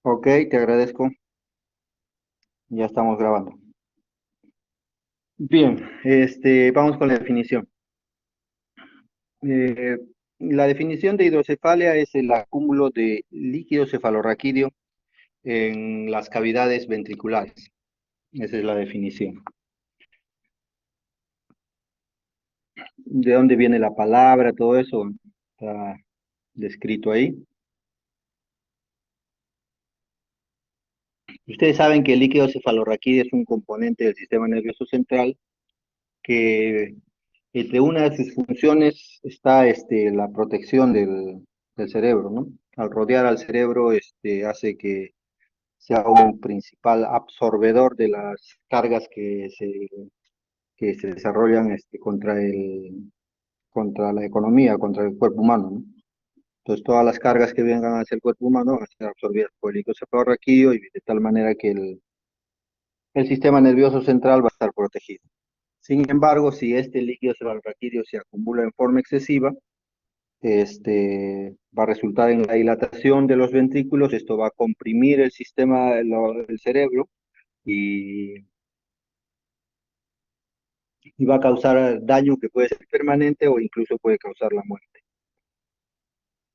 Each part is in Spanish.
Ok, te agradezco. Ya estamos grabando. Bien, vamos con la definición. Eh, la definición de hidrocefalia es el acúmulo de líquido cefalorraquídeo en las cavidades ventriculares. Esa es la definición. ¿De dónde viene la palabra? Todo eso está descrito ahí. Ustedes saben que el líquido cefalorraquídeo es un componente del sistema nervioso central que entre una de sus funciones está la protección del cerebro, ¿no? Al rodear al cerebro, hace que sea un principal absorbedor de las cargas que se desarrollan contra la economía, contra el cuerpo humano, ¿no? Entonces, todas las cargas que vengan hacia el cuerpo humano van a ser absorbidas por el líquido cefalorraquídeo y de tal manera que el sistema nervioso central va a estar protegido. Sin embargo, si este líquido cefalorraquídeo se acumula en forma excesiva, va a resultar en la dilatación de los ventrículos, esto va a comprimir el sistema del cerebro y, y va a causar daño que puede ser permanente o incluso puede causar la muerte.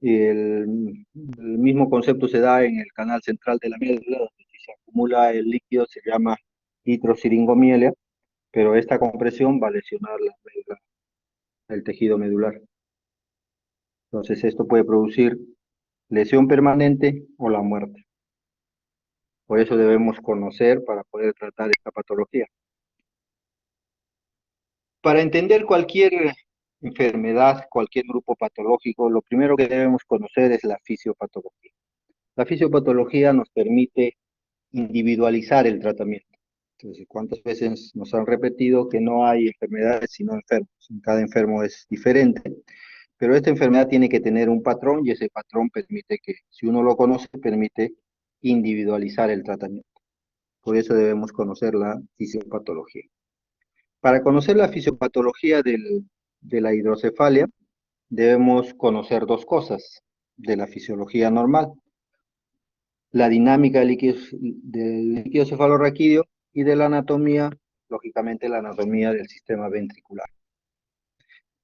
Y el mismo concepto se da en el canal central de la médula, donde si se acumula el líquido se llama hitrosiringomielia, pero esta compresión va a lesionar el tejido medular. Entonces esto puede producir lesión permanente o la muerte. Por eso debemos conocer para poder tratar esta patología. Para entender cualquier enfermedad, cualquier grupo patológico, lo primero que debemos conocer es la fisiopatología. La fisiopatología nos permite individualizar el tratamiento. Entonces, ¿cuántas veces nos han repetido que no hay enfermedades sino enfermos? Cada enfermo es diferente, pero esta enfermedad tiene que tener un patrón y ese patrón permite que, si uno lo conoce, permite individualizar el tratamiento. Por eso debemos conocer la fisiopatología. Para conocer la fisiopatología de la hidrocefalia, debemos conocer dos cosas de la fisiología normal: la dinámica del líquido cefalorraquídeo y de la anatomía, lógicamente la anatomía del sistema ventricular.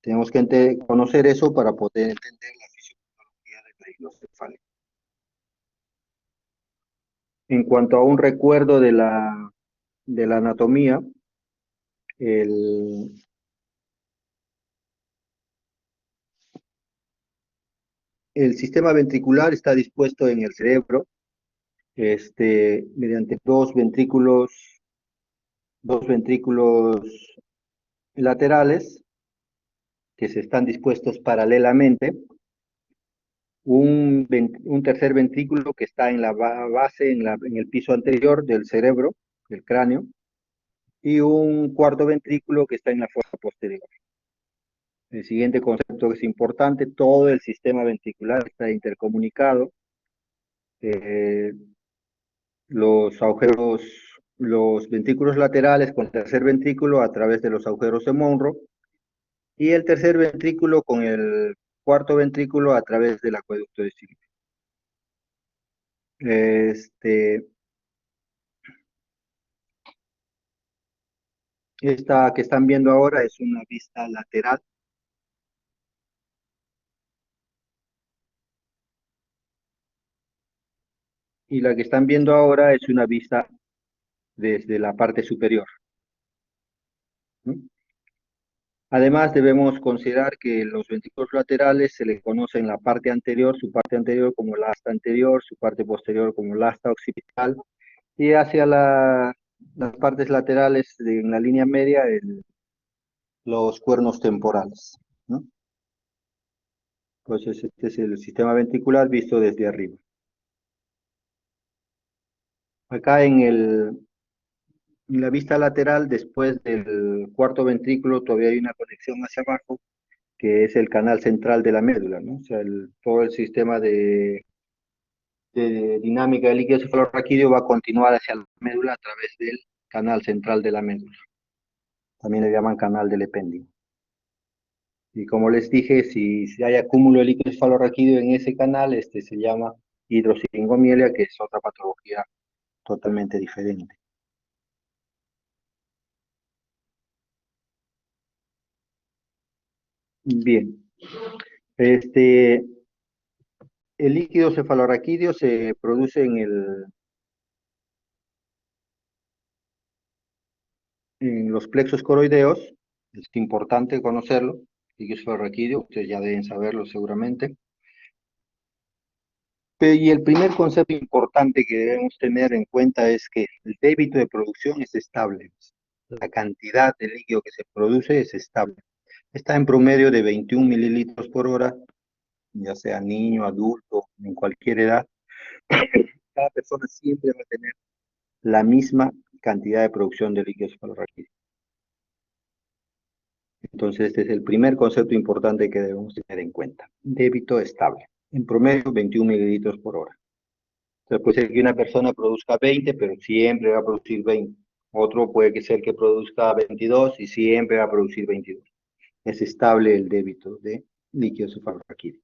Tenemos que conocer eso para poder entender la fisiopatología de la hidrocefalia. En cuanto a un recuerdo de la anatomía, el, el sistema ventricular está dispuesto en el cerebro mediante dos ventrículos laterales que se están dispuestos paralelamente, un tercer ventrículo que está en la base, en el piso anterior del cerebro, del cráneo, y un cuarto ventrículo que está en la fosa posterior. El siguiente concepto que es importante: todo el sistema ventricular está intercomunicado. Eh, los agujeros, los ventrículos laterales con el tercer ventrículo a través de los agujeros de Monro, y el tercer ventrículo con el cuarto ventrículo a través del acueducto de Stilbe. Esta que están viendo ahora es una vista lateral, y la que están viendo ahora es una vista desde la parte superior, ¿no? Además, debemos considerar que los ventrículos laterales se le conoce en la parte anterior, su parte anterior como la asta anterior, su parte posterior como la asta occipital, y hacia las partes laterales en la línea media los cuernos temporales, ¿no? Entonces, este es el sistema ventricular visto desde arriba. Acá en la vista lateral, después del cuarto ventrículo, todavía hay una conexión hacia abajo, que es el canal central de la médula, ¿no? O sea, todo el sistema de dinámica del líquido cefalorraquídeo va a continuar hacia la médula a través del canal central de la médula. También le llaman canal del epéndigo. Y como les dije, si hay acúmulo de líquido cefalorraquídeo en ese canal, se llama hidrosilingomielia, que es otra patología totalmente diferente. Bien, este, el líquido cefalorraquídeo se produce en los plexos coroideos, es importante conocerlo, líquido cefalorraquídeo, ustedes ya deben saberlo seguramente. Y el primer concepto importante que debemos tener en cuenta es que el débito de producción es estable. La cantidad de líquido que se produce es estable. Está en promedio de 21 mililitros por hora, ya sea niño, adulto, en cualquier edad. Cada persona siempre va a tener la misma cantidad de producción de líquido cefalorraquídeo. Entonces, este es el primer concepto importante que debemos tener en cuenta. Débito estable. En promedio, 21 mililitros por hora. Entonces, puede ser que una persona produzca 20, pero siempre va a producir 20. Otro puede ser que produzca 22 y siempre va a producir 22. Es estable el débito de líquido cefalorraquídeo.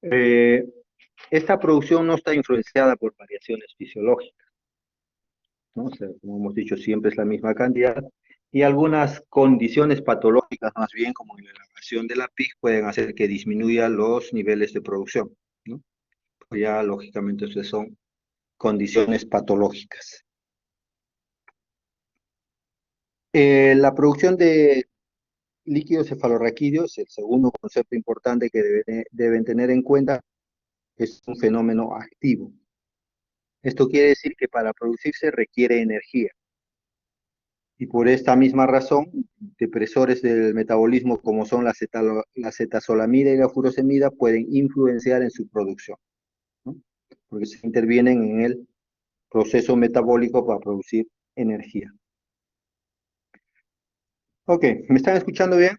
Eh, esta producción no está influenciada por variaciones fisiológicas, ¿no? O sea, como hemos dicho, siempre es la misma cantidad. Y algunas condiciones patológicas, más bien como la elaboración de la PIC, pueden hacer que disminuya los niveles de producción, ¿no? Pues ya, lógicamente, esas son condiciones patológicas. La producción de líquidos cefalorraquídeos, el segundo concepto importante que deben tener en cuenta, es un fenómeno activo. Esto quiere decir que para producirse requiere energía. Y por esta misma razón, depresores del metabolismo como son la cetazolamida y la furosemida pueden influenciar en su producción, ¿no? Porque se intervienen en el proceso metabólico para producir energía. Ok, ¿me están escuchando bien?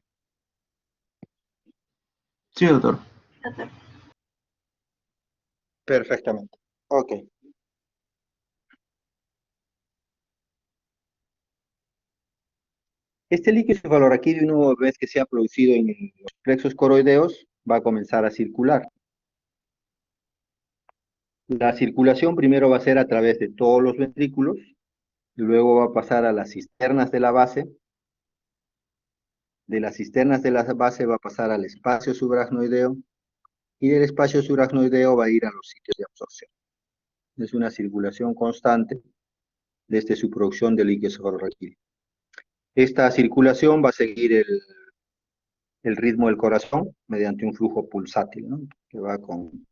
Sí, doctor. Perfectamente. Ok. Este líquido cefalorraquídeo, una vez que sea producido en los plexos coroideos, va a comenzar a circular. La circulación primero va a ser a través de todos los ventrículos, luego va a pasar a las cisternas de la base, de las cisternas de la base va a pasar al espacio subaracnoideo, y del espacio subaracnoideo va a ir a los sitios de absorción. Es una circulación constante desde su producción de líquido cefalorraquídeo. Esta circulación va a seguir el ritmo del corazón mediante un flujo pulsátil, ¿no? Que va con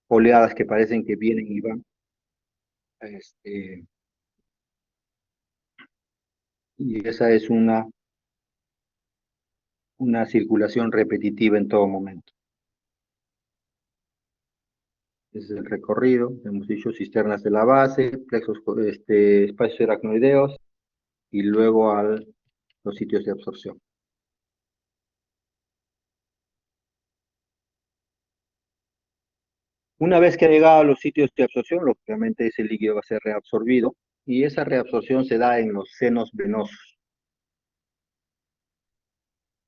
oleadas que parecen que vienen y van. Este, y esa es una circulación repetitiva en todo momento. Ese es el recorrido. Hemos dicho cisternas de la base, plexos, espacios aracnoideos y luego a los sitios de absorción. Una vez que ha llegado a los sitios de absorción, lógicamente ese líquido va a ser reabsorbido y esa reabsorción se da en los senos venosos.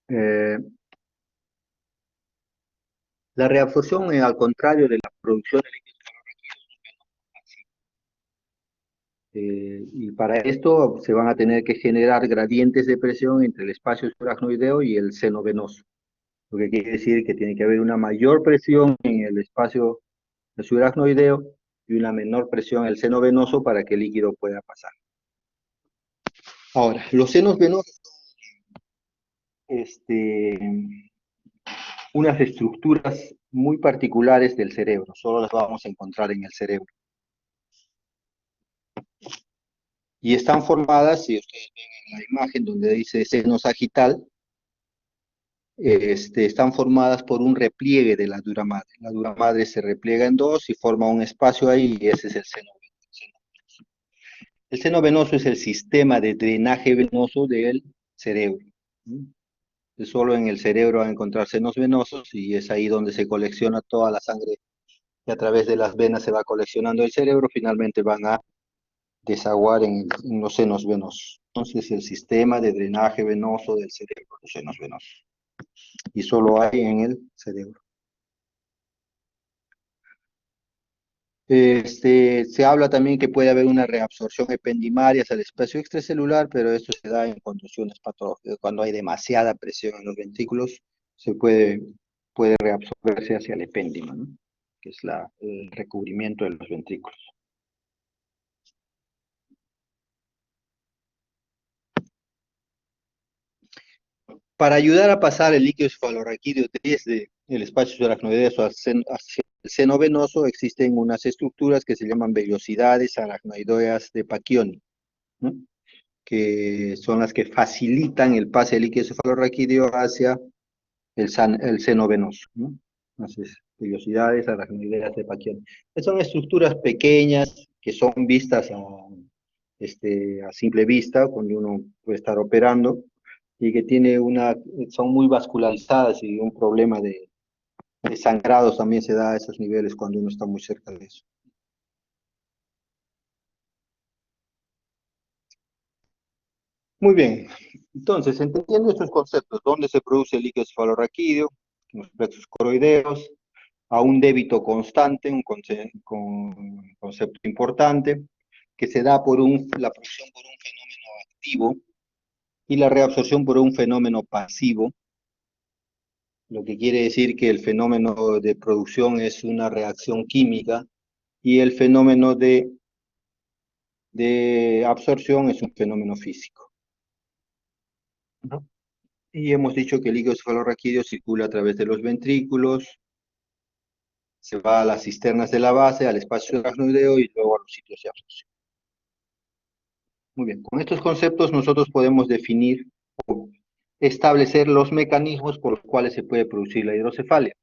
Eh, la reabsorción, al contrario de la producción de líquido y para esto se van a tener que generar gradientes de presión entre el espacio subaracnoideo y el seno venoso, lo que quiere decir que tiene que haber una mayor presión en el espacio subaracnoideo y una menor presión en el seno venoso para que el líquido pueda pasar. Ahora, los senos venosos este, unas estructuras muy particulares del cerebro, solo las vamos a encontrar en el cerebro. Y están formadas, si ustedes ven en la imagen donde dice seno sagital, están formadas por un repliegue de la dura madre. La dura madre se repliega en dos y forma un espacio ahí y ese es el seno venoso. El seno venoso es el sistema de drenaje venoso del cerebro. Solo en el cerebro van a encontrar senos venosos y es ahí donde se colecciona toda la sangre que a través de las venas se va coleccionando el cerebro, finalmente van a desaguar en los senos venosos. Entonces el sistema de drenaje venoso del cerebro, los senos venosos. Y solo hay en el cerebro. Se habla también que puede haber una reabsorción ependimaria hacia el espacio extracelular, pero esto se da en condiciones patológicas. Cuando hay demasiada presión en los ventrículos, se puede reabsorberse hacia el epéndima, ¿no? Que es el recubrimiento de los ventrículos. Para ayudar a pasar el líquido cefalorraquídeo desde el espacio subaracnoideo hacia el seno venoso, existen unas estructuras que se llaman vellosidades aracnoideas de Pacchioni, ¿no? Que son las que facilitan el pase del líquido cefalorraquídeo hacia el seno venoso, ¿no? Entonces, vellosidades aracnoideas de Pacchioni. Son estructuras pequeñas que son vistas a simple vista, cuando uno puede estar operando, y que son muy vascularizadas y un problema de sangrados también se da a esos niveles cuando uno está muy cerca de eso. Muy bien, entonces, entendiendo estos conceptos, ¿dónde se produce el líquido cefalorraquídeo? En los plexos coroideos, a un débito constante, un concepto importante, que se da por la producción por un fenómeno activo y la reabsorción por un fenómeno pasivo, lo que quiere decir que el fenómeno de producción es una reacción química y el fenómeno de absorción es un fenómeno físico, ¿no? Y hemos dicho que el líquido cefalorraquídeo circula a través de los ventrículos, se va a las cisternas de la base, al espacio aracnoideo y luego a los sitios de absorción. Muy bien, con estos conceptos nosotros podemos definir o establecer los mecanismos por los cuales se puede producir la hidrocefalia.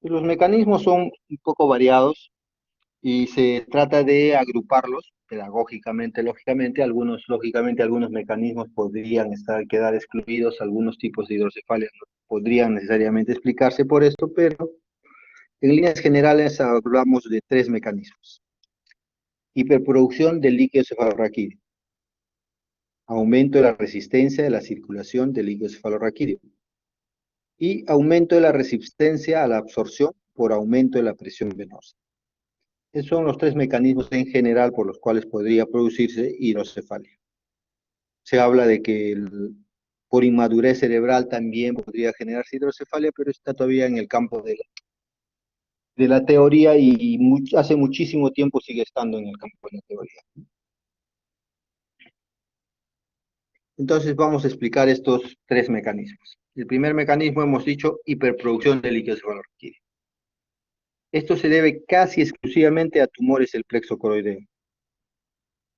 Los mecanismos son un poco variados y se trata de agruparlos pedagógicamente, lógicamente. Lógicamente, algunos mecanismos podrían quedar excluidos, algunos tipos de hidrocefalia no podrían necesariamente explicarse por esto, pero en líneas generales hablamos de tres mecanismos. Hiperproducción del líquido cefalorraquídeo, aumento de la resistencia de la circulación del líquido cefalorraquídeo y aumento de la resistencia a la absorción por aumento de la presión venosa. Esos son los tres mecanismos en general por los cuales podría producirse hidrocefalia. Se habla de que por inmadurez cerebral también podría generarse hidrocefalia, pero está todavía en el campo de la teoría y hace muchísimo tiempo sigue estando en el campo de la teoría. Entonces vamos a explicar estos tres mecanismos. El primer mecanismo hemos dicho hiperproducción de líquido cefalorraquídeo. Esto se debe casi exclusivamente a tumores del plexo coroideo,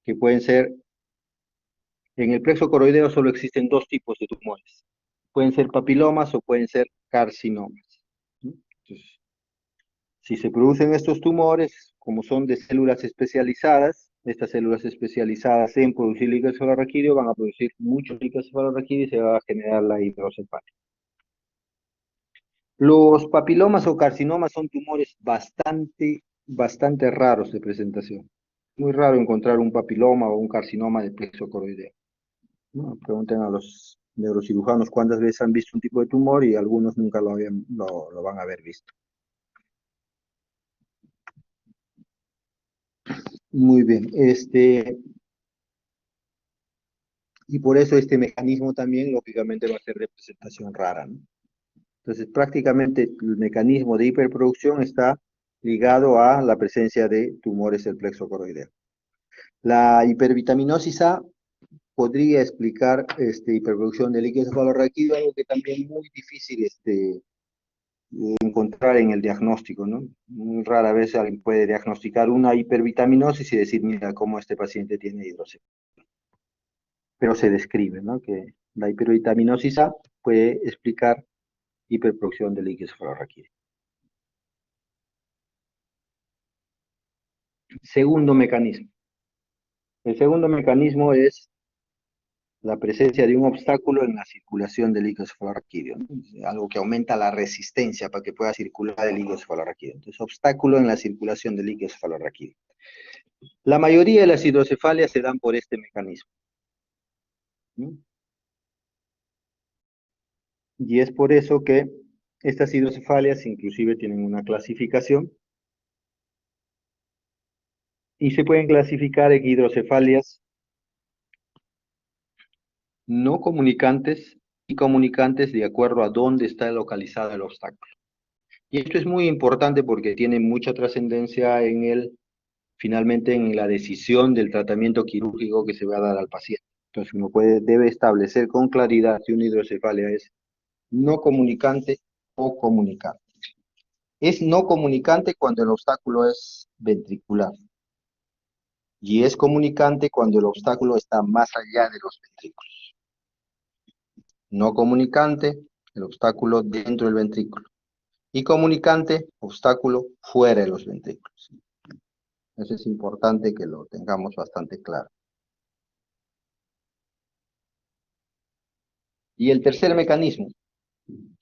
que pueden ser, en el plexo coroideo solo existen dos tipos de tumores. Pueden ser papilomas o pueden ser carcinomas, ¿no? Entonces, si se producen estos tumores, como son de células especializadas, estas células especializadas en producir líquido cefalorraquídeo van a producir mucho líquido cefalorraquídeo y se va a generar la hidrocefalia. Los papilomas o carcinomas son tumores bastante raros de presentación. Muy raro encontrar un papiloma o un carcinoma de plexo coroideo, ¿no? Pregunten a los neurocirujanos cuántas veces han visto un tipo de tumor y algunos nunca lo van a haber visto. Muy bien, y por eso este mecanismo también, lógicamente, va a ser de presentación rara, ¿no? Entonces, prácticamente el mecanismo de hiperproducción está ligado a la presencia de tumores del plexo coroideo. La hipervitaminosis A podría explicar hiperproducción de líquido cefalorraquídeo, algo que también es muy difícil encontrar en el diagnóstico, ¿no? Muy rara vez alguien puede diagnosticar una hipervitaminosis y decir, mira, cómo este paciente tiene hidrocefalia. Pero se describe, ¿no? Que la hipervitaminosis A puede explicar hiperproducción de líquido cefalorraquídeo. Segundo mecanismo. El segundo mecanismo es la presencia de un obstáculo en la circulación del líquido cefalorraquídeo, ¿no? Algo que aumenta la resistencia para que pueda circular el líquido cefalorraquídeo. Entonces, obstáculo en la circulación del líquido cefalorraquídeo. La mayoría de las hidrocefalias se dan por este mecanismo, ¿no? Y es por eso que estas hidrocefalias inclusive tienen una clasificación Y se pueden clasificar en hidrocefalias no comunicantes y comunicantes de acuerdo a dónde está localizado el obstáculo. Y esto es muy importante porque tiene mucha trascendencia finalmente en la decisión del tratamiento quirúrgico que se va a dar al paciente. Entonces debe establecer con claridad si una hidrocefalia es no comunicante o comunicante. Es no comunicante cuando el obstáculo es ventricular y es comunicante cuando el obstáculo está más allá de los ventrículos. No comunicante, el obstáculo dentro del ventrículo. Y comunicante, obstáculo fuera de los ventrículos. Eso es importante que lo tengamos bastante claro. Y el tercer mecanismo,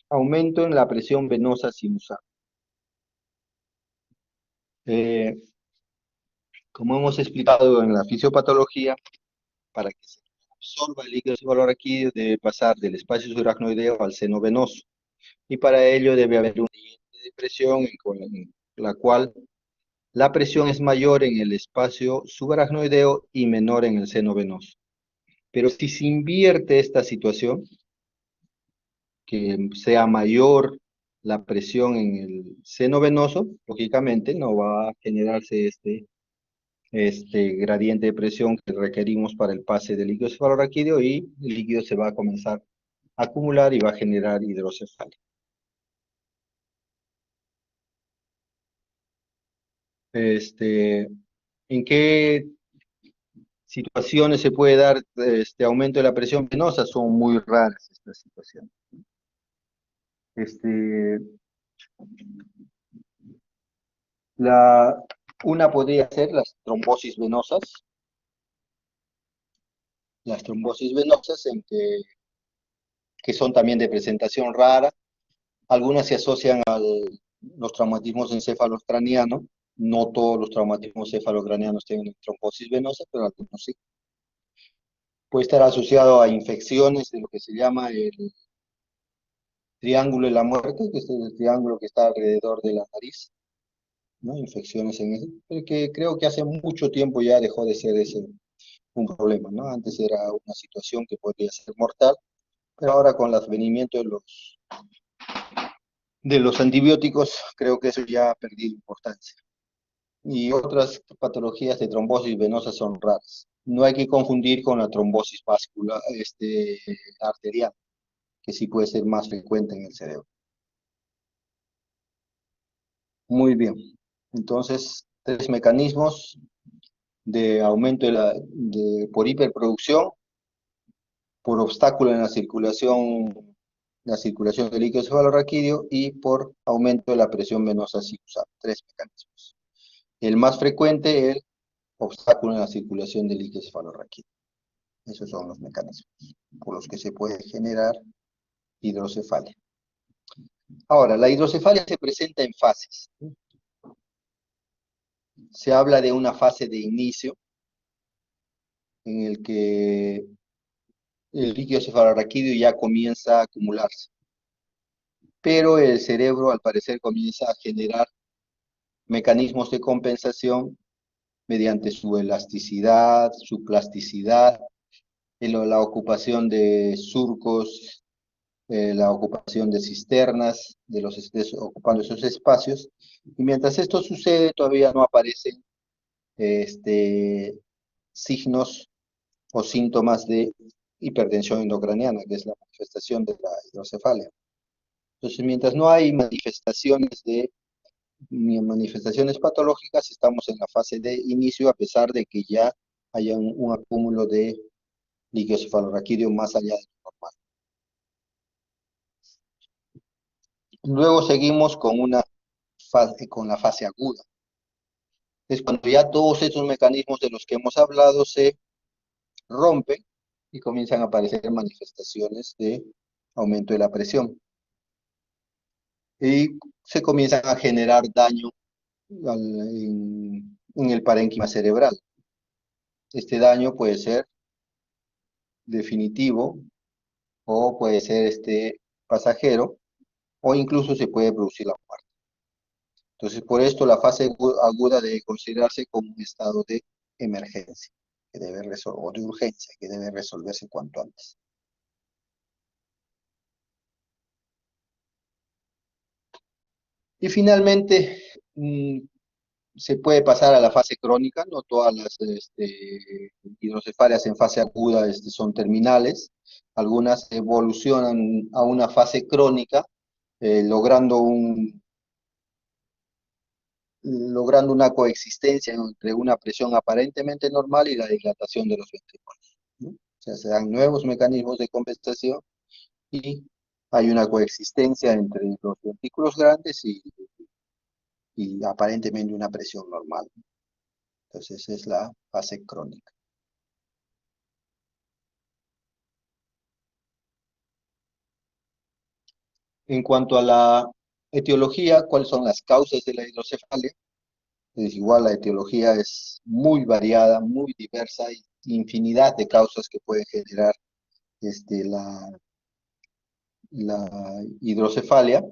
aumento en la presión venosa sinusal. Eh, como hemos explicado en la fisiopatología, para que se absorba el líquido cefalorraquídeo debe pasar del espacio subaracnoideo al seno venoso. Y para ello debe haber un límite de presión con la cual la presión es mayor en el espacio subaracnoideo y menor en el seno venoso. Pero si se invierte esta situación, que sea mayor la presión en el seno venoso, lógicamente no va a generarse este gradiente de presión que requerimos para el pase del líquido cefalorraquídeo y el líquido se va a comenzar a acumular y va a generar hidrocefalia. ¿En qué situaciones se puede dar este aumento de la presión venosa? Son muy raras estas situaciones. Este, una podría ser las trombosis venosas que son también de presentación rara. Algunas se asocian a los traumatismos encefalocranianos. No todos los traumatismos cefalocranianos tienen trombosis venosa, pero algunos sí. Puede estar asociado a infecciones de lo que se llama el triángulo de la muerte, que es el triángulo que está alrededor de la nariz, ¿no? Infecciones en eso, pero que creo que hace mucho tiempo ya dejó de ser ese un problema, ¿no? Antes era una situación que podría ser mortal, pero ahora con el advenimiento de los antibióticos, creo que eso ya ha perdido importancia. Y otras patologías de trombosis venosa son raras. No hay que confundir con la trombosis vascular, arterial, que sí puede ser más frecuente en el cerebro. Muy bien. Entonces, tres mecanismos de aumento por hiperproducción, por obstáculo en la circulación del líquido cefalorraquídeo y por aumento de la presión venosa sinusal. Tres mecanismos. El más frecuente, el obstáculo en la circulación del líquido cefalorraquídeo. Esos son los mecanismos por los que se puede generar hidrocefalia. Ahora, la hidrocefalia se presenta en fases. Se habla de una fase de inicio en el que el líquido cefalorraquídeo ya comienza a acumularse, pero el cerebro al parecer comienza a generar mecanismos de compensación mediante su elasticidad, su plasticidad, la ocupación de surcos, la ocupación de cisternas, ocupando esos espacios. Y mientras esto sucede, todavía no aparecen signos o síntomas de hipertensión endocraniana, que es la manifestación de la hidrocefalia. Entonces, mientras no hay manifestaciones patológicas, estamos en la fase de inicio, a pesar de que ya haya un acúmulo de líquido cefalorraquídeo más allá de lo normal. Luego seguimos con la fase aguda. Es cuando ya todos estos mecanismos de los que hemos hablado se rompen y comienzan a aparecer manifestaciones de aumento de la presión. Y se comienzan a generar daño en el parénquima cerebral. Este daño puede ser definitivo o puede ser pasajero o incluso se puede producir la muerte. Entonces, por esto la fase aguda debe considerarse como un estado de emergencia, o de urgencia, que debe resolverse cuanto antes. Y finalmente, se puede pasar a la fase crónica, no todas las hidrocefalias en fase aguda son terminales, algunas evolucionan a una fase crónica, logrando logrando una coexistencia entre una presión aparentemente normal y la dilatación de los ventrículos, ¿no? O sea, se dan nuevos mecanismos de compensación y hay una coexistencia entre los ventrículos grandes y aparentemente una presión normal. Entonces, esa es la fase crónica. En cuanto a la etiología, ¿cuáles son las causas de la hidrocefalia? Es igual, la etiología es muy variada, muy diversa, hay infinidad de causas que pueden generar la hidrocefalia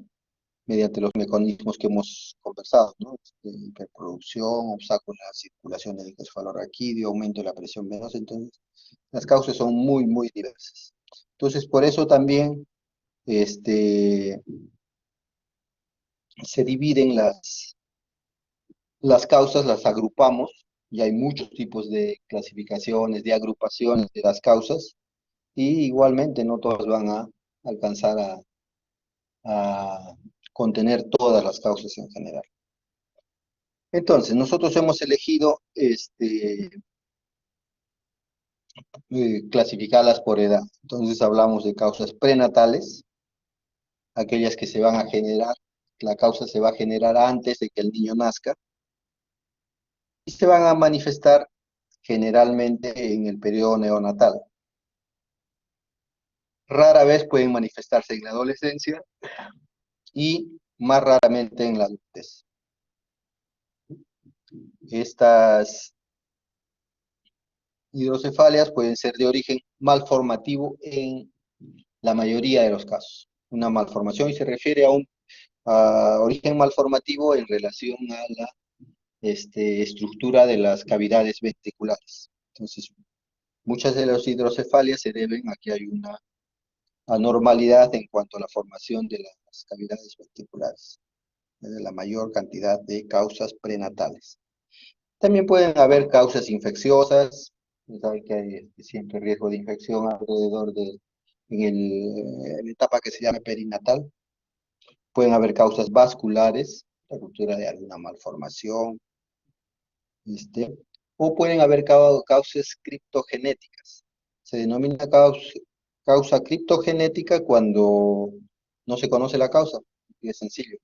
mediante los mecanismos que hemos conversado, ¿no? Hiperproducción, obstáculos a la circulación del encefalorraquídeo, aumento de la presión venosa. Entonces, las causas son muy, muy diversas. Entonces, por eso también este, se dividen las causas, las agrupamos, y hay muchos tipos de clasificaciones, de agrupaciones de las causas, y igualmente no todas van a alcanzar a contener todas las causas en general. Entonces, nosotros hemos elegido clasificarlas por edad. Entonces, hablamos de causas prenatales, aquellas que se van a generar, la causa se va a generar antes de que el niño nazca, y se van a manifestar generalmente en el periodo neonatal. Rara vez pueden manifestarse en la adolescencia y más raramente en la adultez. Estas hidrocefalias pueden ser de origen malformativo en la mayoría de los casos. Una malformación y se refiere a origen malformativo en relación a la estructura de las cavidades ventriculares. Entonces, muchas de las hidrocefalias se deben a que hay una anormalidad en cuanto a la formación de las cavidades ventriculares, de la mayor cantidad de causas prenatales. También pueden haber causas infecciosas, saben que hay siempre riesgo de infección alrededor en la etapa que se llama perinatal. Pueden haber causas vasculares, la ruptura de alguna malformación, o pueden haber causas criptogenéticas. Se denomina causa criptogenética cuando no se conoce la causa, y es sencillo.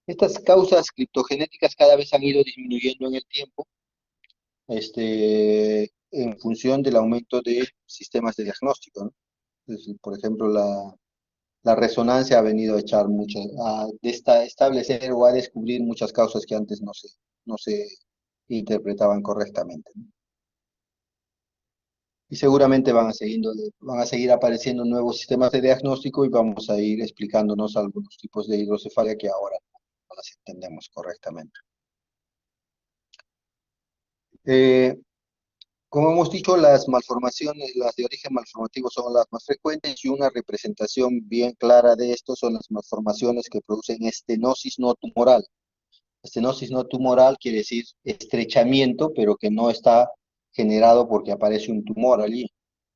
Estas causas criptogenéticas cada vez han ido disminuyendo en el tiempo, en función del aumento de sistemas de diagnóstico, ¿no? Entonces, por ejemplo, la resonancia ha venido a echar establecer o a descubrir muchas causas que antes no se interpretaban correctamente, ¿no? Y seguramente van a seguir apareciendo nuevos sistemas de diagnóstico y vamos a ir explicándonos algunos tipos de hidrocefalia que ahora no las entendemos correctamente. Eh, Como hemos dicho, las malformaciones, las de origen malformativo son las más frecuentes y una representación bien clara de esto son las malformaciones que producen estenosis no tumoral. Estenosis no tumoral quiere decir estrechamiento, pero que no está generado porque aparece un tumor allí,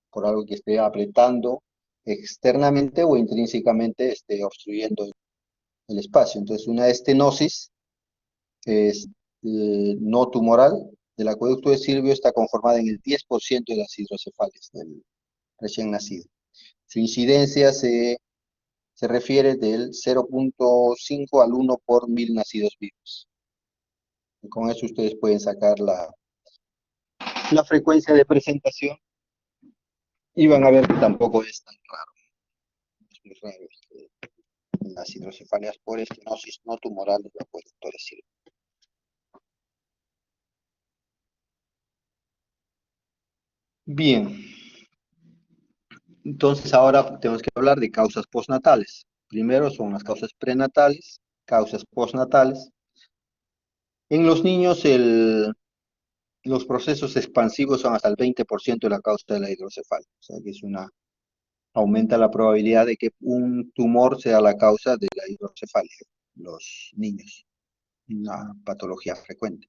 por algo que esté apretando externamente o intrínsecamente esté obstruyendo el espacio. Entonces, una estenosis es no tumoral del acueducto de Silvio está conformada en el 10% de las hidrocefalias del recién nacido. Su incidencia se refiere del 0.5 al 1 por 1000 nacidos vivos. Y con eso ustedes pueden sacar la frecuencia de presentación y van a ver que tampoco es tan raro. Es muy raro las hidrocefalias por estenosis no tumoral del acueducto de Silvio. Bien, entonces ahora tenemos que hablar de causas postnatales. Primero son las causas prenatales, causas postnatales. En los niños, los procesos expansivos son hasta el 20% de la causa de la hidrocefalia. O sea que aumenta la probabilidad de que un tumor sea la causa de la hidrocefalia en los niños, una patología frecuente.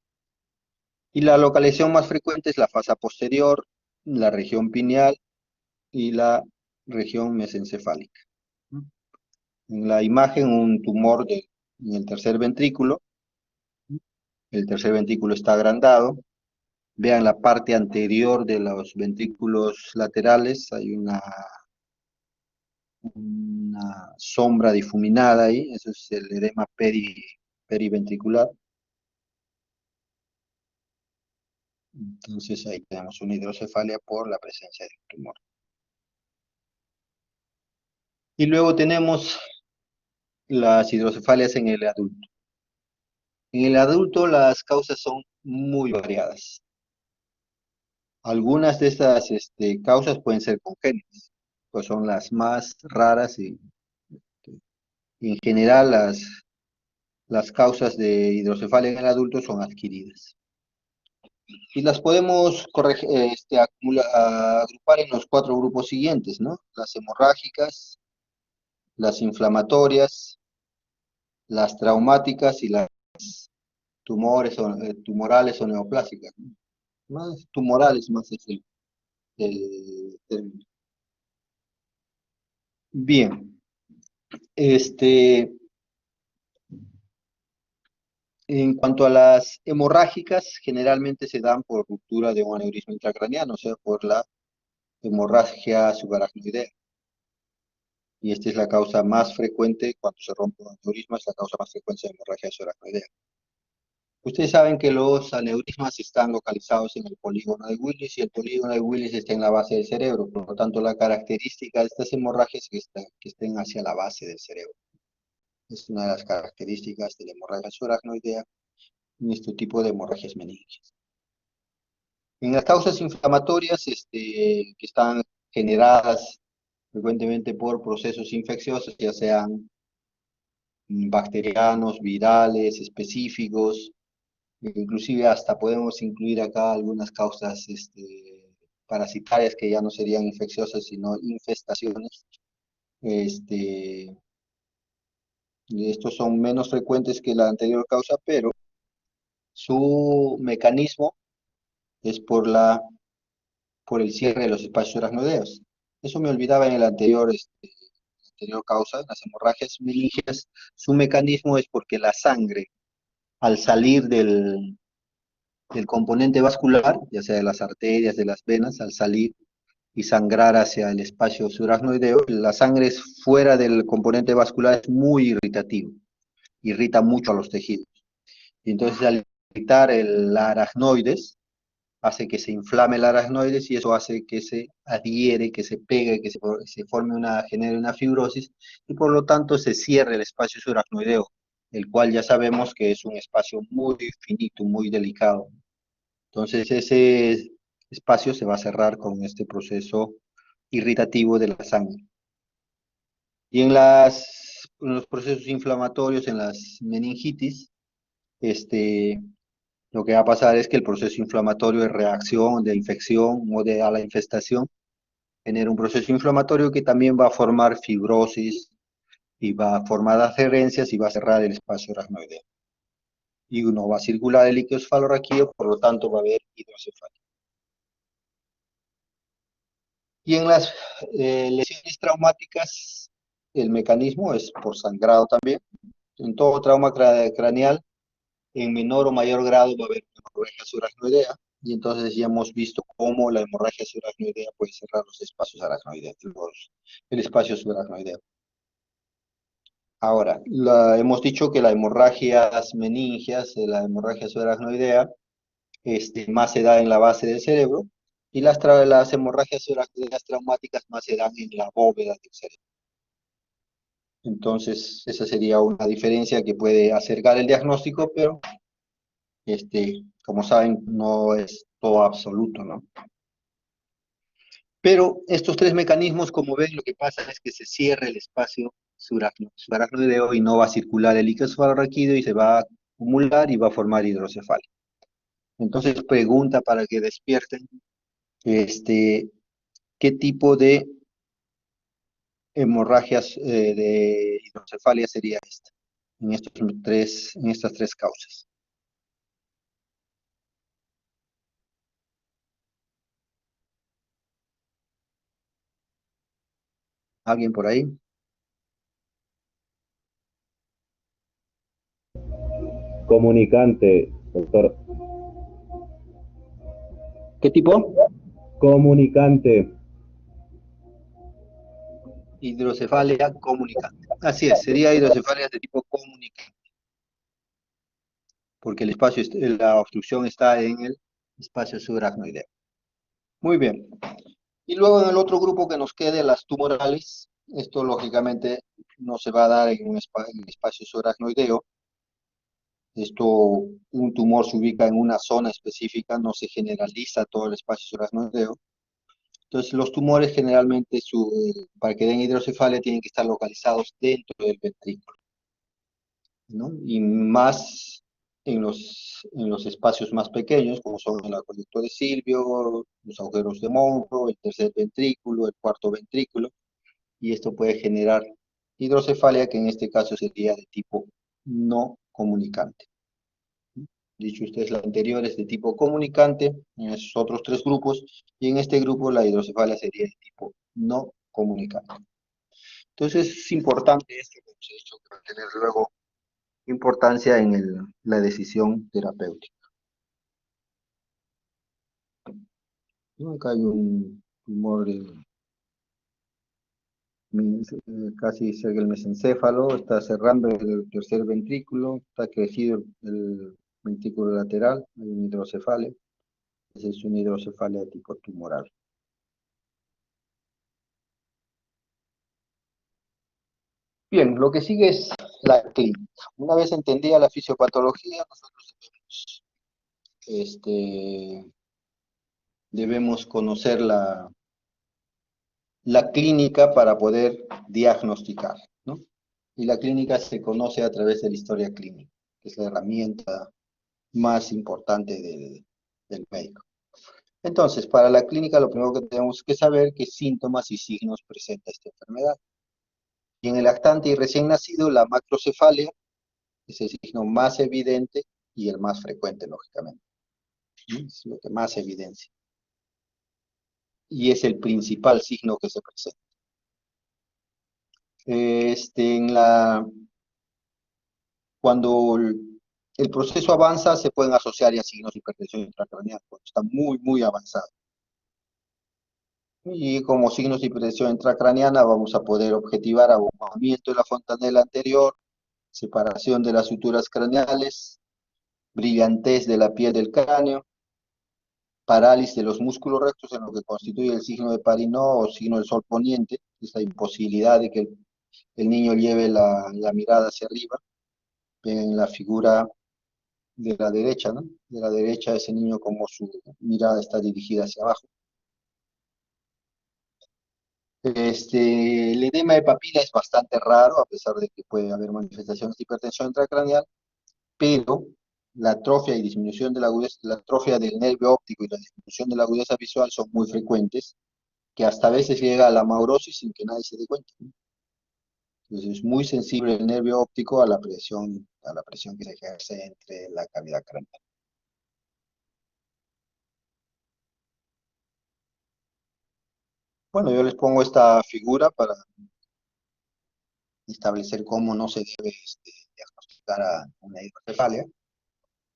Y la localización más frecuente es la fasa posterior, la región pineal y la región mesencefálica. En la imagen, un tumor en el tercer ventrículo. El tercer ventrículo está agrandado. Vean la parte anterior de los ventrículos laterales, hay una sombra difuminada ahí, eso es el edema periventricular. Entonces ahí tenemos una hidrocefalia por la presencia de un tumor. Y luego tenemos las hidrocefalias en el adulto. En el adulto las causas son muy variadas. Algunas de estas causas pueden ser congénitas, pues son las más raras y en general las causas de hidrocefalia en el adulto son adquiridas. Y las podemos agrupar en los 4 grupos siguientes, ¿no? Las hemorrágicas, las inflamatorias, las traumáticas y las tumorales o neoplásicas, ¿no? Más tumorales, más es el término. Bien, en cuanto a las hemorrágicas, generalmente se dan por ruptura de un aneurisma intracraneano, o sea, por la hemorragia subaracnoidea. Y esta es la causa más frecuente cuando se rompe un aneurisma, es la causa más frecuente de hemorragia subaracnoidea. Ustedes saben que los aneurismas están localizados en el polígono de Willis y el polígono de Willis está en la base del cerebro. Por lo tanto, la característica de estas hemorragias es que estén hacia la base del cerebro. Es una de las características de la hemorragia subaracnoidea en este tipo de hemorragias meningias. En las causas inflamatorias que están generadas frecuentemente por procesos infecciosos, ya sean bacterianos, virales, específicos, inclusive hasta podemos incluir acá algunas causas parasitarias que ya no serían infecciosas, sino infestaciones. Estos son menos frecuentes que la anterior causa, pero su mecanismo es por el cierre de los espacios aracnoideos. Eso me olvidaba en el anterior causa, las hemorragias meningias. Su mecanismo es porque la sangre, al salir del componente vascular, ya sea de las arterias, de las venas, al salir y sangrar hacia el espacio subaracnoideo, la sangre fuera del componente vascular es muy irritativo, irrita mucho a los tejidos. Y entonces al irritar la aracnoides, hace que se inflame el aracnoides y eso hace que se adhiere, que se pegue, que se genere una fibrosis y por lo tanto se cierre el espacio subaracnoideo, el cual ya sabemos que es un espacio muy finito, muy delicado. Entonces ese espacio se va a cerrar con este proceso irritativo de la sangre. Y en los procesos inflamatorios, en las meningitis, lo que va a pasar es que el proceso inflamatorio de reacción, de infección o a la infestación, genera un proceso inflamatorio que también va a formar fibrosis y va a formar adherencias y va a cerrar el espacio aracnoideo. Y uno va a circular el líquido cefalorraquídeo, por lo tanto va a haber hidrocefalia. Y en las lesiones traumáticas, el mecanismo es por sangrado también. En todo trauma craneal, en menor o mayor grado va a haber una hemorragia subaracnoidea, y entonces ya hemos visto cómo la hemorragia subaracnoidea puede cerrar los espacios aracnoideos, el espacio subaracnoideo. Ahora, hemos dicho que la hemorragias meningias, la hemorragia subaracnoidea, más se da en la base del cerebro, y las hemorragias subaracnoideas traumáticas más se dan en la bóveda del cerebro. Entonces, esa sería una diferencia que puede acercar el diagnóstico, pero como saben, no es todo absoluto, ¿no? Pero estos 3 mecanismos, como ven, lo que pasa es que se cierra el espacio subaracnoideo y no va a circular el líquido subarráquido y se va a acumular y va a formar hidrocefalia. Entonces pregunta para que despierten, este, ¿qué tipo de hemorragias de hidrocefalia sería esta? En estas tres causas. ¿Alguien por ahí? Comunicante, doctor. ¿Qué tipo? Comunicante. Hidrocefalia comunicante. Así es, sería hidrocefalia de tipo comunicante, porque la obstrucción está en el espacio subaracnoideo. Muy bien. Y luego en el otro grupo que nos quede, las tumorales, esto lógicamente no se va a dar en en el espacio subaracnoideo. Esto, un tumor se ubica en una zona específica, no se generaliza todo el espacio subaracnoideo. Entonces, los tumores generalmente, para que den hidrocefalia, tienen que estar localizados dentro del ventrículo, ¿no? Y más en los espacios más pequeños, como son el acueducto de Silvio, los agujeros de Monro, el tercer ventrículo, el cuarto ventrículo, y esto puede generar hidrocefalia, que en este caso sería de tipo no comunicante. Dicho ustedes, la anterior es de tipo comunicante, en esos otros tres grupos, y en este grupo la hidrocefalia sería de tipo no comunicante. Entonces es importante esto, como se ha dicho, que va a tener luego importancia en la decisión terapéutica. ¿No? Acá hay un tumor casi cerca del mesencéfalo, está cerrando el tercer ventrículo, está crecido el ventrículo lateral, hay una hidrocefalia, esa es una hidrocefalia de tipo tumoral. Bien, lo que sigue es la clínica. Una vez entendida la fisiopatología, nosotros debemos conocer la clínica para poder diagnosticar, ¿no? Y la clínica se conoce a través de la historia clínica, que es la herramienta más importante del médico. Entonces, para la clínica lo primero que tenemos que saber qué síntomas y signos presenta esta enfermedad. Y en el lactante y recién nacido, la macrocefalia es el signo más evidente y el más frecuente, lógicamente. Es lo que más evidencia. Y es el principal signo que se presenta. En cuando el proceso avanza, se pueden asociar ya signos de hipertensión intracraneal, cuando está muy, muy avanzado. Y como signos de hipertensión intracraneana vamos a poder objetivar abogamiento de la fontanela anterior, separación de las suturas craneales, brillantez de la piel del cráneo, parálisis de los músculos rectos en lo que constituye el signo de Parinot o signo del sol poniente, esta imposibilidad de que el niño lleve la mirada hacia arriba, en la figura de la derecha, ¿no? De la derecha ese niño como su mirada está dirigida hacia abajo. El edema de papila es bastante raro, a pesar de que puede haber manifestaciones de hipertensión intracraneal, pero la atrofia y disminución de la agudeza, la atrofia del nervio óptico y la disminución de la agudeza visual son muy frecuentes, que hasta a veces llega a la maurosis sin que nadie se dé cuenta, ¿no? Entonces es muy sensible el nervio óptico a la presión que se ejerce entre la cavidad craneal. Bueno, yo les pongo esta figura para establecer cómo no se debe diagnosticar a una hidrocefalia,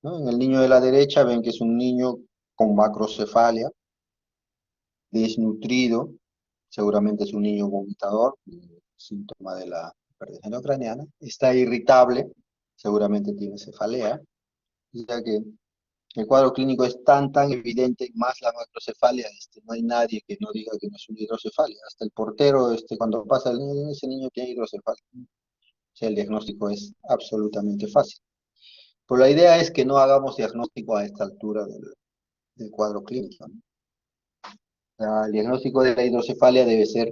¿no? En el niño de la derecha ven que es un niño con macrocefalia, desnutrido, seguramente es un niño vomitador, síntoma de la hipertensión craneana, está irritable, seguramente tiene cefalea, ya que el cuadro clínico es tan evidente, más la macrocefalia, no hay nadie que no diga que no es una hidrocefalia, hasta el portero, cuando pasa el niño, ese niño tiene hidrocefalia, o sea, el diagnóstico es absolutamente fácil. Pero la idea es que no hagamos diagnóstico a esta altura del cuadro clínico, ¿no? El diagnóstico de la hidrocefalia debe ser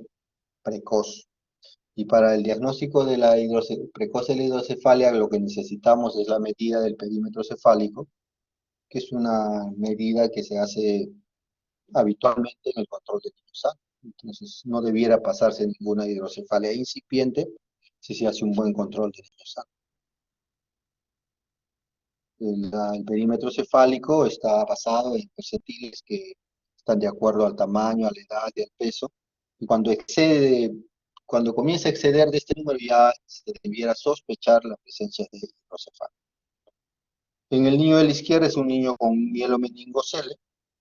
precoz. Y para el diagnóstico de la precoz de la hidrocefalia, lo que necesitamos es la medida del perímetro cefálico, que es una medida que se hace habitualmente en el control de niños sanos. Entonces, no debiera pasarse ninguna hidrocefalia incipiente si se hace un buen control de niños sanos. El perímetro cefálico está basado en percentiles que están de acuerdo al tamaño, a la edad y al peso. Y cuando comienza a exceder de este número, ya se debiera sospechar la presencia de hidrocefalia. En el niño de la izquierda es un niño con mielomeningocele,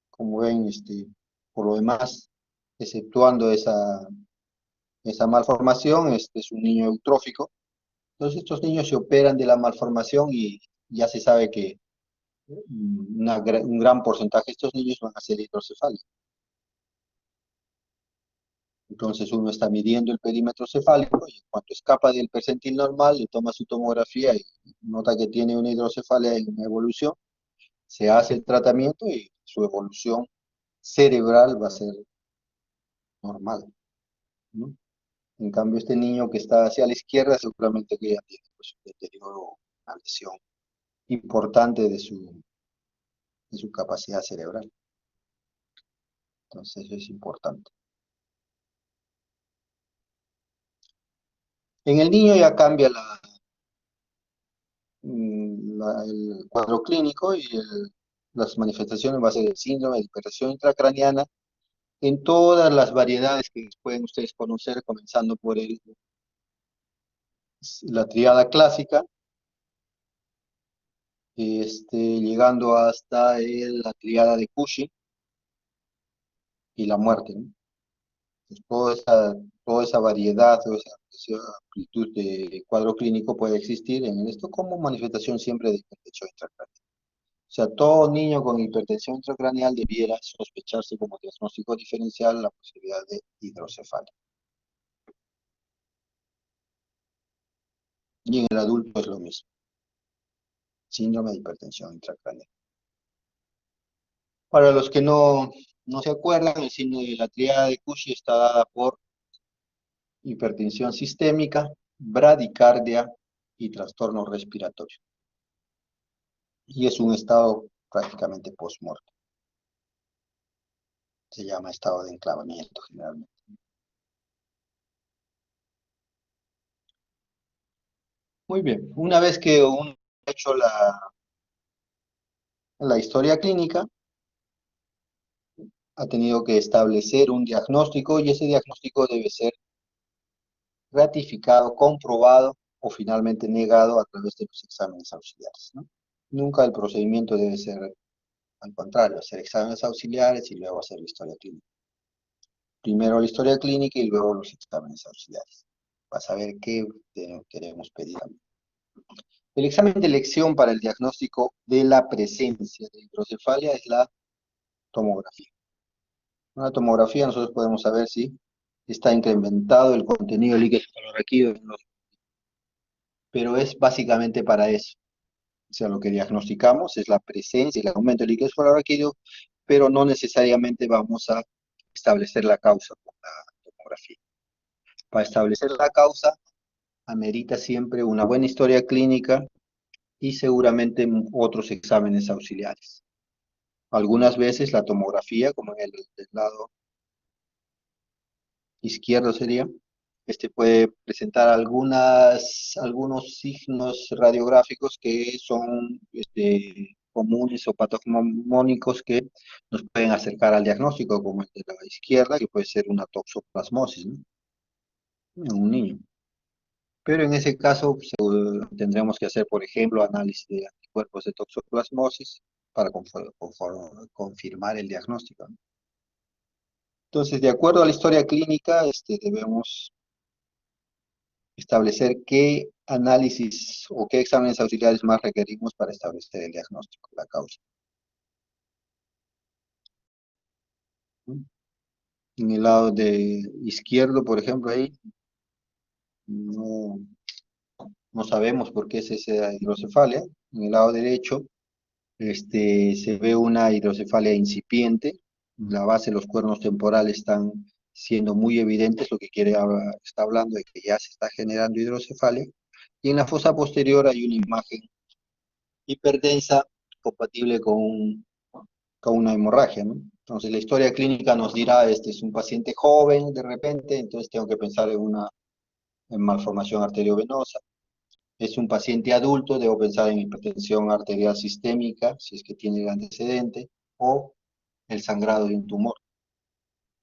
como ven, por lo demás, exceptuando esa malformación, este es un niño eutrófico. Entonces estos niños se operan de la malformación y ya se sabe que un gran porcentaje de estos niños van a ser hidrocefálicos. Entonces uno está midiendo el perímetro cefálico y cuando escapa del percentil normal, le toma su tomografía y nota que tiene una hidrocefalia en una evolución, se hace el tratamiento y su evolución cerebral va a ser normal, ¿no? En cambio, este niño que está hacia la izquierda seguramente que ya tiene pues, un deterioro, una lesión importante de su capacidad cerebral. Entonces eso es importante. En el niño ya cambia el cuadro clínico y las manifestaciones va a ser el síndrome de hipertensión intracraneana en todas las variedades que pueden ustedes conocer, comenzando por la triada clásica, llegando hasta la triada de Cushing y la muerte, ¿no? Pues toda esa variedad, esa amplitud de cuadro clínico puede existir en esto como manifestación siempre de hipertensión intracraneal. O sea, todo niño con hipertensión intracraneal debiera sospecharse como diagnóstico diferencial la posibilidad de hidrocefalia. Y en el adulto es lo mismo, síndrome de hipertensión intracraneal. Para los que no se acuerdan, el signo de la triada de Cushing está dada por hipertensión sistémica, bradicardia y trastorno respiratorio. Y es un estado prácticamente post-muerto. Se llama estado de enclavamiento generalmente. Muy bien, una vez que uno ha hecho la historia clínica, ha tenido que establecer un diagnóstico y ese diagnóstico debe ser ratificado, comprobado o finalmente negado a través de los exámenes auxiliares, ¿no? Nunca el procedimiento debe ser al contrario, hacer exámenes auxiliares y luego hacer la historia clínica. Primero la historia clínica y luego los exámenes auxiliares, para saber qué queremos pedir. El examen de elección para el diagnóstico de la presencia de hidrocefalia es la tomografía. En una tomografía nosotros podemos saber si está incrementado el contenido líquido cefalorraquídeo, pero es básicamente para eso. O sea, lo que diagnosticamos es la presencia, el aumento del líquido cefalorraquídeo, pero no necesariamente vamos a establecer la causa con la tomografía. Para establecer la causa, amerita siempre una buena historia clínica y seguramente otros exámenes auxiliares. Algunas veces la tomografía, como en el del lado izquierdo sería, puede presentar algunos signos radiográficos que son comunes o patognomónicos que nos pueden acercar al diagnóstico, como el de la izquierda, que puede ser una toxoplasmosis, ¿no? En un niño. Pero en ese caso tendremos que hacer, por ejemplo, análisis de anticuerpos de toxoplasmosis para confirmar el diagnóstico, ¿no? Entonces, de acuerdo a la historia clínica, debemos establecer qué análisis o qué exámenes auxiliares más requerimos para establecer el diagnóstico, la causa. ¿No? En el lado de izquierdo, por ejemplo, ahí no, no sabemos por qué es esa hidrocefalia. En el lado derecho, se ve una hidrocefalia incipiente. La base de los cuernos temporales están siendo muy evidentes lo que está hablando de que ya se está generando hidrocefalia. Y en la fosa posterior hay una imagen hiperdensa compatible con una hemorragia, ¿no? Entonces la historia clínica nos dirá, este es un paciente joven de repente, entonces tengo que pensar en una malformación arteriovenosa. Es un paciente adulto, debo pensar en hipertensión arterial sistémica, si es que tiene el antecedente, o el sangrado de un tumor,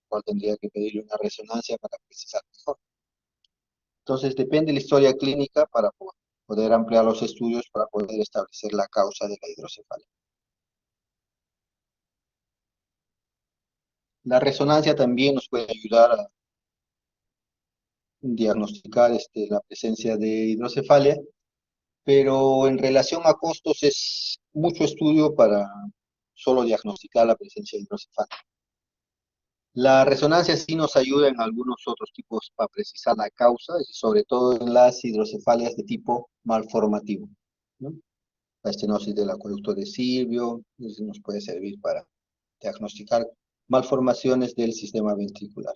cual tendría que pedirle una resonancia para precisar mejor. Entonces depende de la historia clínica para poder ampliar los estudios para poder establecer la causa de la hidrocefalia. La resonancia también nos puede ayudar a diagnosticar la presencia de hidrocefalia, pero en relación a costos es mucho estudio para solo diagnosticar la presencia de hidrocefalia. La resonancia sí nos ayuda en algunos otros tipos para precisar la causa, y sobre todo en las hidrocefalias de tipo malformativo, ¿no? La estenosis del acueducto de Silvio, eso nos puede servir para diagnosticar malformaciones del sistema ventricular.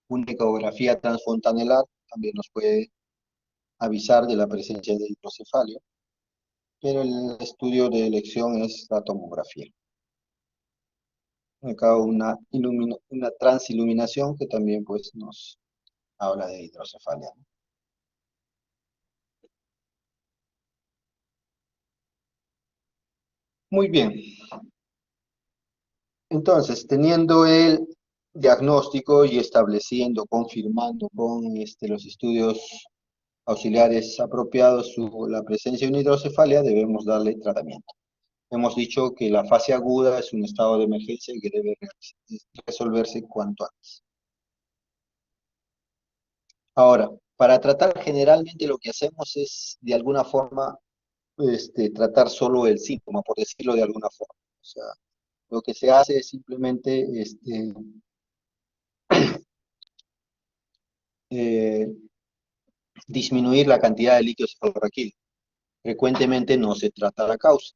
Una ecografía transfontanelar también nos puede avisar de la presencia de hidrocefalia, pero el estudio de elección es la tomografía. Acá una transiluminación que también pues nos habla de hidrocefalia, ¿no? Muy bien, entonces teniendo el diagnóstico y estableciendo, confirmando con los estudios auxiliares apropiados la presencia de una hidrocefalia, debemos darle tratamiento. Hemos dicho que la fase aguda es un estado de emergencia y que debe resolverse cuanto antes. Ahora, para tratar generalmente lo que hacemos es de alguna forma tratar solo el síntoma, por decirlo de alguna forma. O sea, lo que se hace es simplemente eh, disminuir la cantidad de líquido cefalorraquídeo. Frecuentemente no se trata la causa.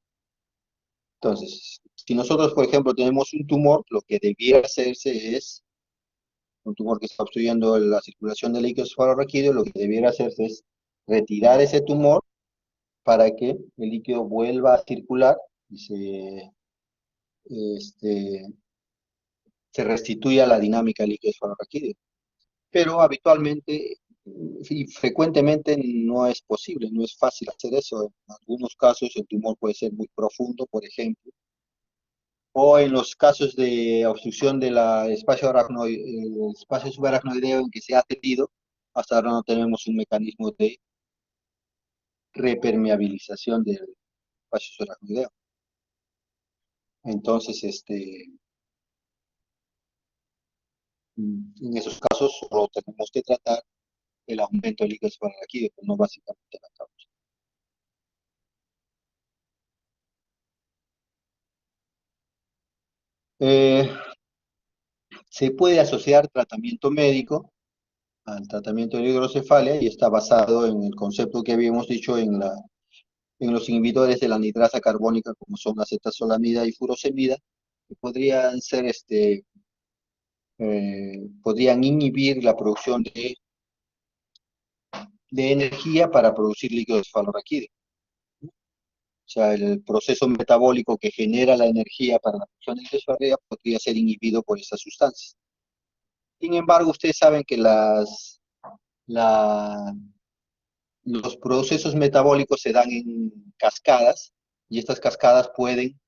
Entonces, si nosotros, por ejemplo, tenemos un tumor, lo que debiera hacerse es, un tumor que está obstruyendo la circulación del líquido cefalorraquídeo, lo que debiera hacerse es retirar ese tumor para que el líquido vuelva a circular y este, se restituya la dinámica del líquido cefalorraquídeo. Pero habitualmente y frecuentemente no es posible, no es fácil hacer eso. En algunos casos el tumor puede ser muy profundo, por ejemplo, o en los casos de obstrucción del espacio subaracnoideo en que se ha atendido, hasta ahora no tenemos un mecanismo de repermeabilización del espacio subaracnoideo. Entonces, en esos casos solo tenemos que tratar el aumento del líquido cefalorraquídeo, pero no básicamente la causa. Eh, Se puede asociar tratamiento médico al tratamiento de la hidrocefalia y está basado en el concepto que habíamos dicho en los inhibidores de la nitrasa carbónica, como son acetazolamida y furosemida, que podrían ser, podrían inhibir la producción de energía para producir líquido cefalorraquídeo. O sea, el proceso metabólico que genera la energía para la producción de líquido cefalorraquídeo podría ser inhibido por estas sustancias. Sin embargo, ustedes saben que la, los procesos metabólicos se dan en cascadas y estas cascadas pueden,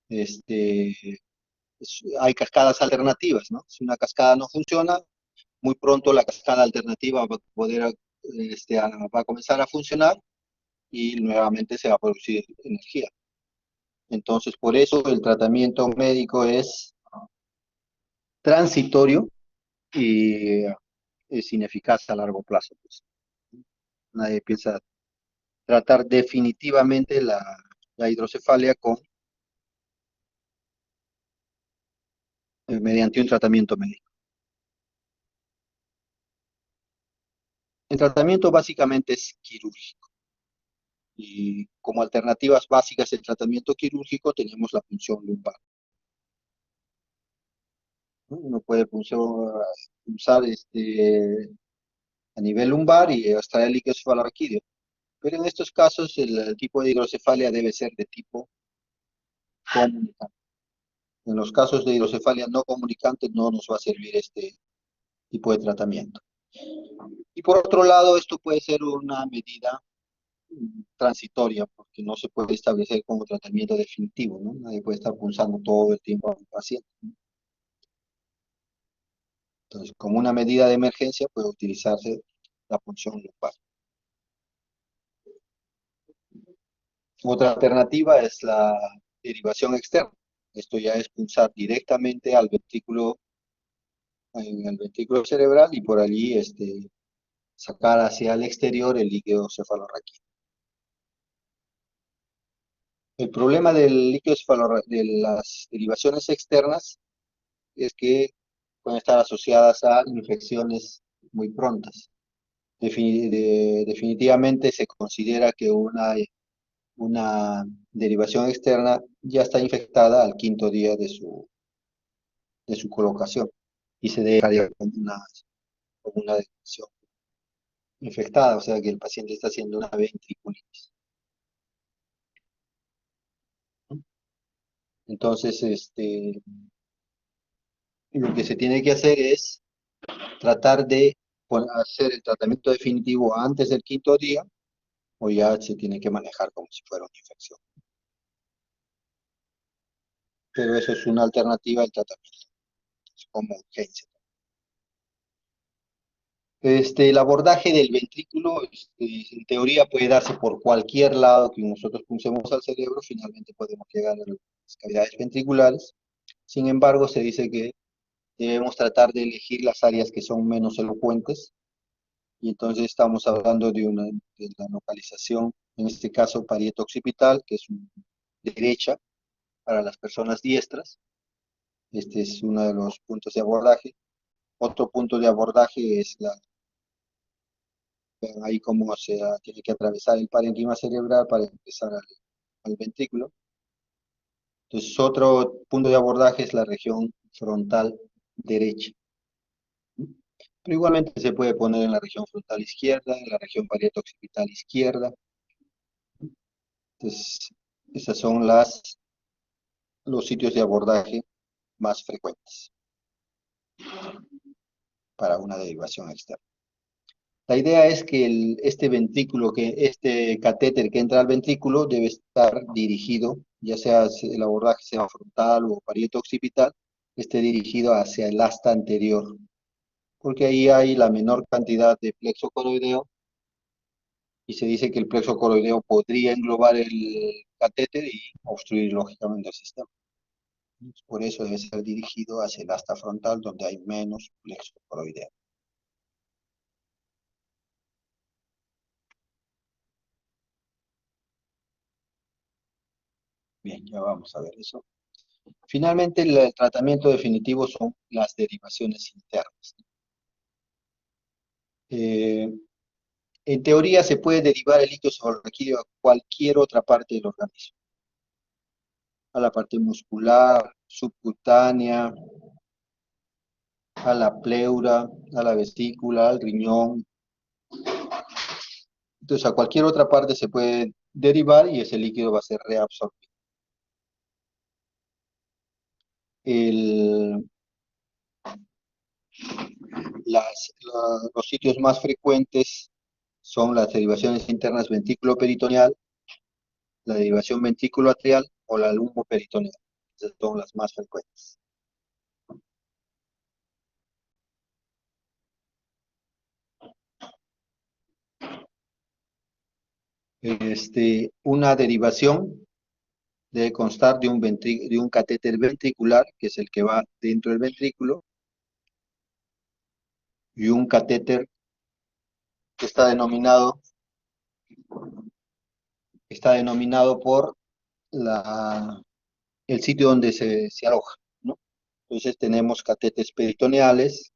este, hay cascadas alternativas, ¿no? Si una cascada no funciona, muy pronto la cascada alternativa va a poder, va a comenzar a funcionar y nuevamente se va a producir energía. Entonces, por eso el tratamiento médico es transitorio y es ineficaz a largo plazo, pues. Nadie piensa tratar definitivamente la hidrocefalia mediante un tratamiento médico. El tratamiento básicamente es quirúrgico. Y como alternativas básicas del tratamiento quirúrgico tenemos la punción lumbar, ¿no? Uno puede pulsar a nivel lumbar y extraer el líquido cefalorraquídeo. Pero en estos casos el tipo de hidrocefalia debe ser de tipo comunicante. En los casos de hidrocefalia no comunicante no nos va a servir este tipo de tratamiento. Y por otro lado, esto puede ser una medida transitoria, porque no se puede establecer como tratamiento definitivo, ¿no? Nadie puede estar punzando todo el tiempo a un paciente. Entonces, como una medida de emergencia puede utilizarse la punción lumbar. Otra alternativa es la derivación externa. Esto ya es punzar directamente al ventrículo, en el ventrículo cerebral y por allí sacar hacia el exterior el líquido cefalorraquídeo. El problema del líquido de las derivaciones externas es que pueden estar asociadas a infecciones muy prontas. Definitivamente se considera que una derivación externa ya está infectada al quinto día de su colocación y se debe como una derivación infectada, o sea que el paciente está haciendo una ventriculitis. Entonces, lo que se tiene que hacer es tratar de hacer el tratamiento definitivo antes del quinto día o ya se tiene que manejar como si fuera una infección. Pero eso es una alternativa al tratamiento, es como urgencia. El abordaje del ventrículo, en teoría puede darse por cualquier lado que nosotros punchemos al cerebro, finalmente podemos llegar a las cavidades ventriculares. Sin embargo, se dice que debemos tratar de elegir las áreas que son menos elocuentes, y entonces estamos hablando de la localización, en este caso parieto-occipital, que es derecha para las personas diestras. Este es uno de los puntos de abordaje. Otro punto de abordaje es ahí cómo tiene que atravesar el parénquima cerebral para empezar al ventrículo. Entonces, otro punto de abordaje es la región frontal derecha. Pero igualmente se puede poner en la región frontal izquierda, en la región parieto-occipital izquierda. Entonces, esos son los sitios de abordaje más frecuentes para una derivación externa. La idea es que este catéter que entra al ventrículo debe estar dirigido, ya sea el abordaje sea frontal o parieto-occipital, esté dirigido hacia el asta anterior, porque ahí hay la menor cantidad de plexo coroideo y se dice que el plexo coroideo podría englobar el catéter y obstruir lógicamente el sistema. Por eso debe ser dirigido hacia el asta frontal, donde hay menos plexo coroideo. Bien, ya vamos a ver eso. Finalmente, el tratamiento definitivo son las derivaciones internas. Eh, en teoría, se puede derivar el líquido cefalorraquídeo a cualquier otra parte del organismo, a la parte muscular, subcutánea, a la pleura, a la vesícula, al riñón. Entonces, a cualquier otra parte se puede derivar y ese líquido va a ser reabsorbido. El, los sitios más frecuentes son las derivaciones internas ventrículo-peritoneal, la derivación ventrículo-atrial o la lumboperitoneal. Esas son las más frecuentes. Una derivación debe constar de un catéter ventricular, que es el que va dentro del ventrículo, y un catéter que está denominado por el sitio donde se aloja, ¿no? Entonces tenemos catéteres peritoneales,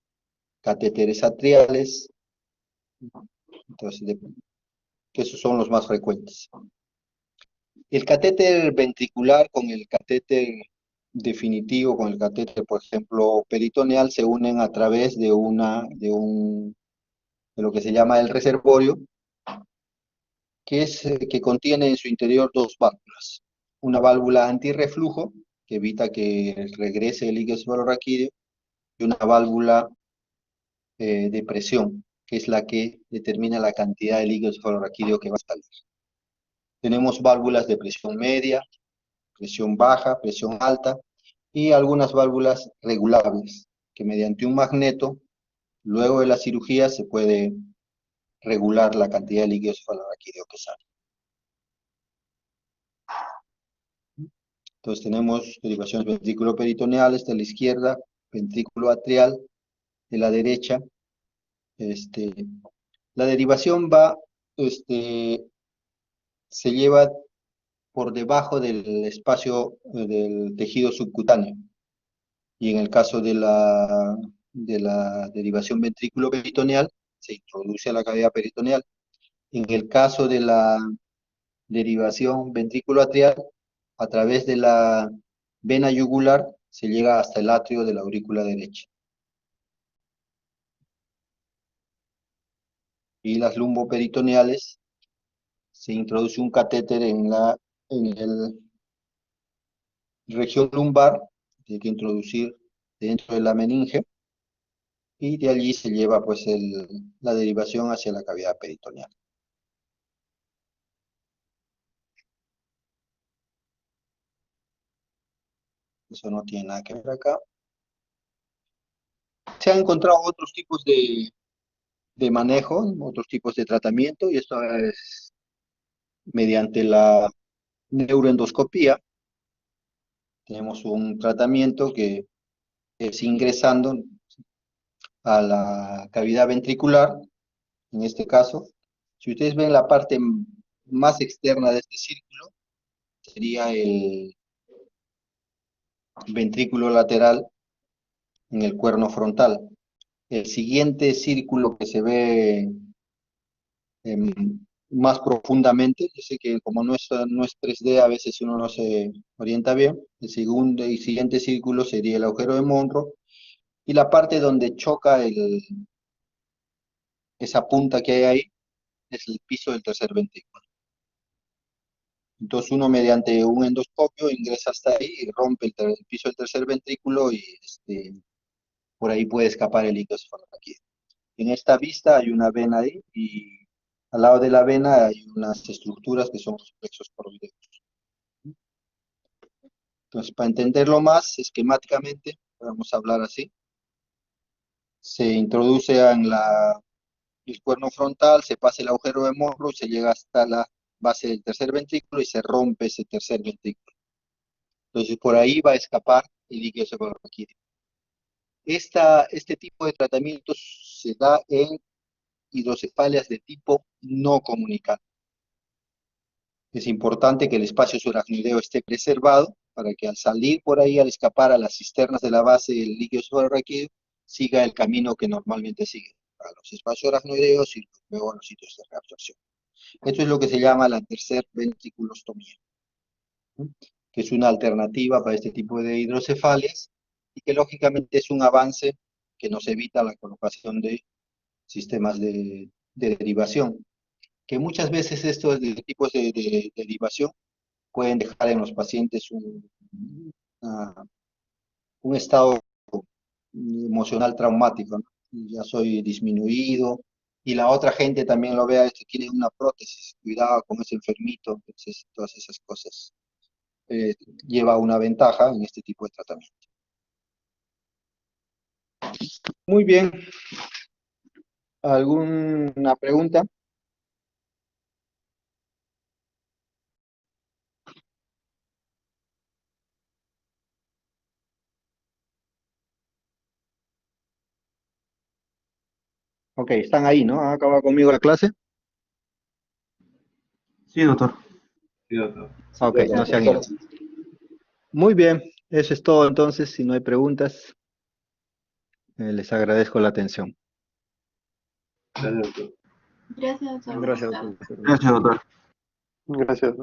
catéteres atriales, entonces que esos son los más frecuentes. El catéter ventricular con el catéter definitivo, con el catéter, por ejemplo, peritoneal, se unen a través de lo que se llama el reservorio, que contiene en su interior dos válvulas. Una válvula antirreflujo, que evita que regrese el líquido cefalorraquídeo, y una válvula de presión, que es la que determina la cantidad de líquido cefalorraquídeo que va a salir. Tenemos válvulas de presión media, presión baja, presión alta, y algunas válvulas regulables, que mediante un magneto, luego de la cirugía, se puede regular la cantidad de líquido cefalorraquídeo que sale. Entonces tenemos derivaciones ventrículo-peritoneales de la izquierda, ventrículo atrial de la derecha. La derivación se lleva por debajo del espacio del tejido subcutáneo. Y en el caso de la derivación ventrículo-peritoneal, se introduce a la cavidad peritoneal. En el caso de la derivación ventrículo-atrial, a través de la vena yugular, se llega hasta el atrio de la aurícula derecha. Y las lumboperitoneales, se introduce un catéter en la región lumbar, tiene que introducir dentro de la meninge, y de allí se lleva pues la derivación hacia la cavidad peritoneal. Eso no tiene nada que ver acá. Se han encontrado otros tipos de manejo, otros tipos de tratamiento, y esto es mediante la neuroendoscopía. Tenemos un tratamiento que es ingresando a la cavidad ventricular, en este caso. Si ustedes ven la parte más externa de este círculo, sería el ventrículo lateral en el cuerno frontal. El siguiente círculo que se ve más profundamente, yo sé que como no es 3D, a veces uno no se orienta bien. El segundo y siguiente círculo sería el agujero de Monro, y la parte donde choca esa punta que hay ahí es el piso del tercer ventrículo. Entonces uno mediante un endoscopio ingresa hasta ahí y rompe el piso del tercer ventrículo, y por ahí puede escapar el líquido cefalorraquídeo. En esta vista hay una vena ahí, y al lado de la vena hay unas estructuras que son los plexos coroideos. Entonces, para entenderlo más esquemáticamente, vamos a hablar así. Se introduce en el cuerno frontal, se pasa el agujero de Monro, se llega hasta la base del tercer ventrículo y se rompe ese tercer ventrículo. Entonces, por ahí va a escapar el líquido cefalorraquídeo. Este tipo de tratamientos se da en hidrocefalias de tipo no comunicante. Es importante que el espacio subaracnoideo esté preservado para que al salir por ahí, al escapar a las cisternas de la base del líquido cefalorraquídeo, siga el camino que normalmente sigue, a los espacios aracnoideos y luego a los sitios de reabsorción. Esto es lo que se llama la tercer ventriculostomía, ¿sí? Que es una alternativa para este tipo de hidrocefalias, y que lógicamente es un avance que nos evita la colocación de sistemas de derivación, que muchas veces estos tipos de derivación pueden dejar en los pacientes una- un estado emocional traumático, ¿no? Ya soy disminuido, y la otra gente también lo vea, esto tiene una prótesis, cuidado con ese enfermito. Entonces todas esas cosas eh, lleva una ventaja en este tipo de tratamiento. Muy bien, ¿alguna pregunta? Ok, están ahí, ¿no? ¿Ha acabado conmigo la clase? Sí, doctor. Sí, doctor. Ok, no se han ido. Muy bien, eso es todo entonces. Si no hay preguntas, les agradezco la atención. Gracias, doctor. Gracias, doctor. Gracias, Buenas tardes. doctor. Gracias, doctor. Gracias.